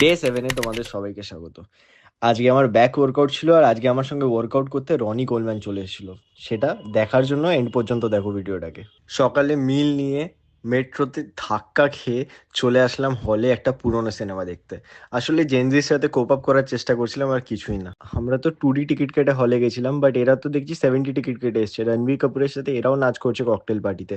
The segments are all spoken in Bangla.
ডে 7-এ তোমাদের সবাইকে স্বাগত। আজকে আমার ব্যাক ওয়ার্কআউট ছিল আর আজকে আমার সঙ্গে ওয়ার্কআউট করতে রনি কোলম্যান চলে এসেছিল। সেটা দেখার জন্য এন্ড পর্যন্ত দেখো ভিডিওটাকে। সকালে মিল নিয়ে মেট্রোতে ধাক্কা খেয়ে চলে আসলাম হলে একটা পুরোনো সিনেমা দেখতে। আসলে জেনজির সাথে কোপ আপ করার চেষ্টা করছিলাম, আর কিছুই না। আমরা তো 2D টিকিট কেটে হলে গেছিলাম, বাট এরা তো দেখছি 70 টিকিট কেটে এসছে। রণবীর কাপুরের সাথে এরাও নাচ করছে ককটেল পার্টিতে।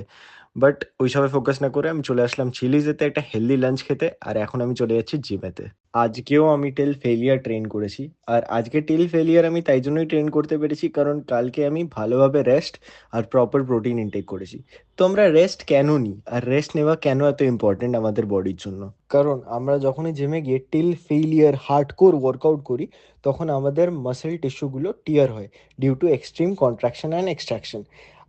বাট ওইসবে ফোকাস না করে আমি চলে আসলাম চিলিজেতে একটা হেলদি লাঞ্চ খেতে, আর এখন আমি চলে যাচ্ছি জিমেতে। আজকেও আমি টেল ফেলিয়ার ট্রেন করেছি। আর আজকে টেল ফেলিয়ার আমি তাই জন্যই ট্রেন করতে পেরেছি কারণ কালকে আমি ভালোভাবে রেস্ট আর প্রপার প্রোটিন ইনটেক করেছি। তো আমরা রেস্ট কেন নিই আর রেস্ট নেওয়া কেন এত ইম্পর্টেন্ট আমাদের বডির জন্য? কারণ আমরা যখনই জিমে গিয়ে টিল ফেলিয়ার হার্ডকোর ওয়ার্কআউট করি, তখন আমাদের মাসেল টিস্যুগুলো টিয়ার হয় due to extreme contraction and extraction.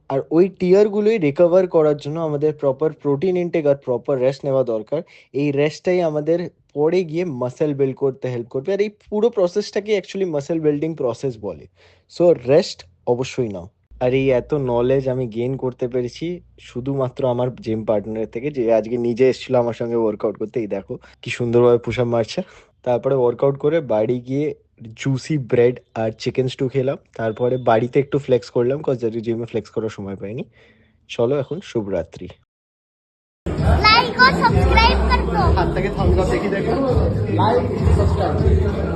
আর ওই টিয়ারগুলোই রিকভার করার জন্য আমাদের প্রপার প্রোটিন ইনটেক আর প্রপার রেস্ট নেওয়া দরকার। এই রেস্টটাই আমাদের পরে গিয়ে মাসেল বিল্ড করতে হেল্প করবে, আর এই পুরো প্রসেসটাকে অ্যাকচুয়ালি মাসেল বিল্ডিং প্রসেস বলে। সো রেস্ট অবশ্যই নাও। আর এই এত নলেজ আমি গেইন করতে পেরেছি শুধুমাত্র আমার জিম পার্টনারের থেকে, যে আজকে নিজে এসেছিল আমার সঙ্গে ওয়ার্কআউট করতে। এই দেখো কি সুন্দরভাবে পুশ আপ মারছে। তারপরে ওয়ার্কআউট করে বাড়ি গিয়ে জুসি ব্রেড আর চিকেন স্টু খেলাম। তারপরে বাড়িতে একটু ফ্লেক্স করলাম, কজ জিমে ফ্লেক্স করার সময় পাইনি। চলো এখন শুভরাত্রি। लाइक और सब्सक्राइब कर दो। হাত থেকে থাম্বস আপ দেখি, দেখো। Like, subscribe.